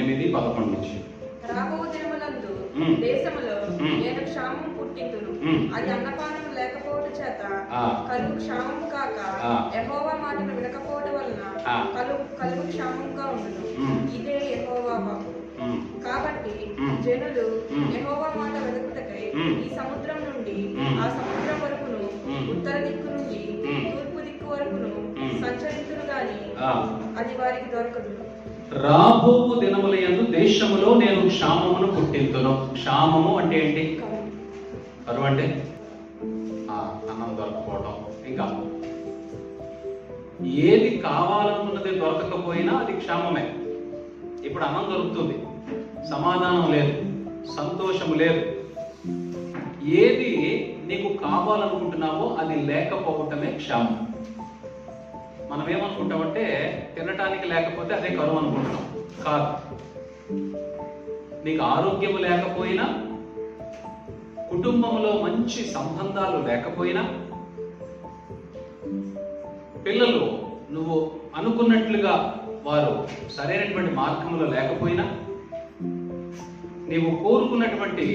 8, 11 నుంచి. రాబో దినములందు దేశములో నేను క్షామం పుట్టింతును, అది అన్నపానము లేకపోవట చేత కలుగు క్షామము కాక యెహోవా మాటను వినకపోవడం వలన కలుగు క్షామముగా ఉండును. ఇదే యెహోవా వాక్కు. కాబట్టి జనులు యెహోవా మాట వెతుకుటకై ఈ సముద్రం నుండి ఆ సముద్రం వరకును, ఉత్తర దిక్కు నుండి తూర్పు దిక్కు వరకును సంచరించును గాని అది వారికి దొరకదు. రాబో దినములయందు దేశములో నేను క్షామమును పుట్టింతును. క్షామము అంటే ఏంటి? కరువు అంటే అన్నం దొరకపోవడం. ఇంకా ఏది కావాలనుకున్నది దొరకకపోయినా అది క్షామమే. ఇప్పుడు అన్నం దొరుకుతుంది, సమాధానం లేదు, సంతోషము లేదు. ఏది నీకు కావాలనుకుంటున్నావో అది లేకపోవటమే క్షామం. మనం ఏమనుకుంటామంటే తినటానికి లేకపోతే అదే కరువు అనుకుంటున్నాం. కాదు. నీకు ఆరోగ్యం లేకపోయినా, కుటుంబంలో మంచి సంబంధాలు లేకపోయినా, పిల్లలు నువ్వు అనుకున్నట్లుగా వారు సరైనటువంటి మార్గంలో లేకపోయినా, నీవు కోరుకున్నటువంటి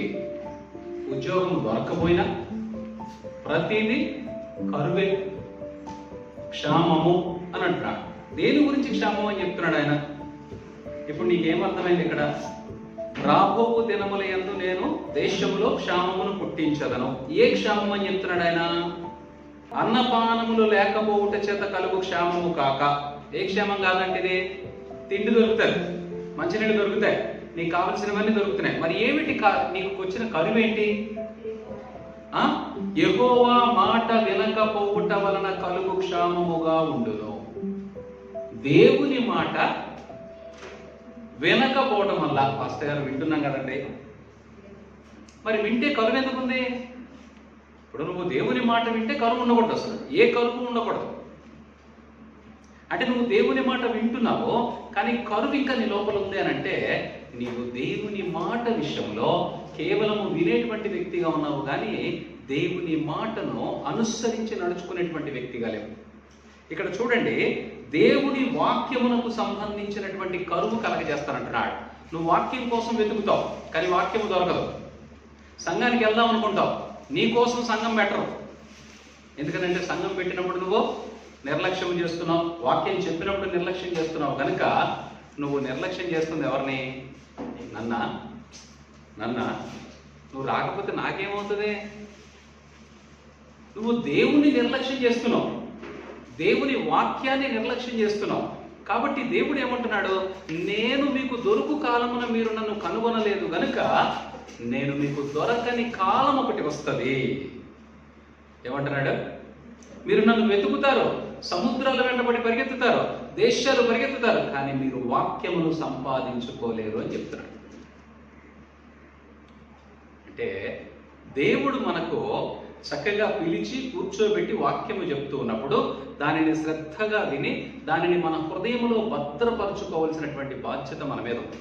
ఉద్యోగం దొరకపోయినా, ప్రతిదీ కరువే, క్షామము అని అంటున్నాడు. దేని గురించి క్షామం అని చెప్తున్నాడు ఆయన? ఇప్పుడు నీకేమర్థమైంది ఇక్కడ? రాబో దినములయందు నేను దేశములో క్షామమును పుట్టించదను. ఏ క్షామం అని చెప్తున్నాడు ఆయన? అన్నపానములు లేకపోవుట చేత కలుగు క్షామము కాక. ఏ క్షేమం కాదంటే ఇది? తిండి దొరుకుతాయి, మంచినీళ్ళు దొరుకుతాయి, నీకు కావలసినవన్నీ దొరుకుతున్నాయి. మరి ఏమిటి నీకు వచ్చిన కరువు ఏంటి? యెహోవా మాట వినకపోవుట వలన కలుగు క్షామముగా ఉండును. దేవుని మాట వినకపోవడం వల్ల. పాస్టర్ గారు వింటున్నాం కదండి, మరి వింటే కరువు ఎందుకుంది? ఇప్పుడు నువ్వు దేవుని మాట వింటే కరువు ఉండకూడదు. అసలు ఏ కరువు ఉండకూడదు. అంటే నువ్వు దేవుని మాట వింటున్నావు, కానీ కరువు ఇంకా నీ లోపల ఉంది అని అంటే నీవు దేవుని మాట విషయంలో కేవలము వినేటువంటి వ్యక్తిగా ఉన్నావు, కానీ దేవుని మాటను అనుసరించి నడుచుకునేటువంటి వ్యక్తిగా లేవు. ఇక్కడ చూడండి, దేవుని వాక్యమునకు సంబంధించినటువంటి కరువు కలగజేస్తానంటున్నాడు. నువ్వు వాక్యం కోసం వెతుకుతావు, కానీ వాక్యము దొరకదు. సంఘానికి వెళ్దాం అనుకుంటావు, నీ కోసం సంఘం పెట్టరు. ఎందుకంటే సంఘం పెట్టినప్పుడు నువ్వు నిర్లక్ష్యం చేస్తున్నావు, వాక్యం చెప్పినప్పుడు నిర్లక్ష్యం చేస్తున్నావు. కనుక నువ్వు నిర్లక్ష్యం చేస్తుంది ఎవరిని? నన్న నువ్వు రాకపోతే నాకేమవుతుంది? నువ్వు దేవుని నిర్లక్ష్యం చేస్తున్నావు, దేవుని వాక్యాన్ని నిర్లక్ష్యం చేస్తున్నావు. కాబట్టి దేవుడు ఏమంటున్నాడు? నేను మీకు దొరుకు కాలమున మీరు నన్ను కనుగొనలేదు గనుక నేను మీకు దొరకని కాలం ఒకటి వస్తుంది. ఏమంటున్నాడు? మీరు నన్ను వెతుకుతారు, సముద్రాల వెంటబడి పరిగెత్తుతారు, దేశాలు పరిగెత్తుతారు, కానీ మీరు వాక్యమును సంపాదించుకోలేరు అని చెప్తున్నాడు. అంటే దేవుడు మనకు చక్కగా పిలిచి కూర్చోబెట్టి వాక్యము చెప్తూ ఉన్నప్పుడు దానిని శ్రద్ధగా విని దానిని మన హృదయంలో భద్రపరచుకోవాల్సినటువంటి బాధ్యత మన మీద ఉంది.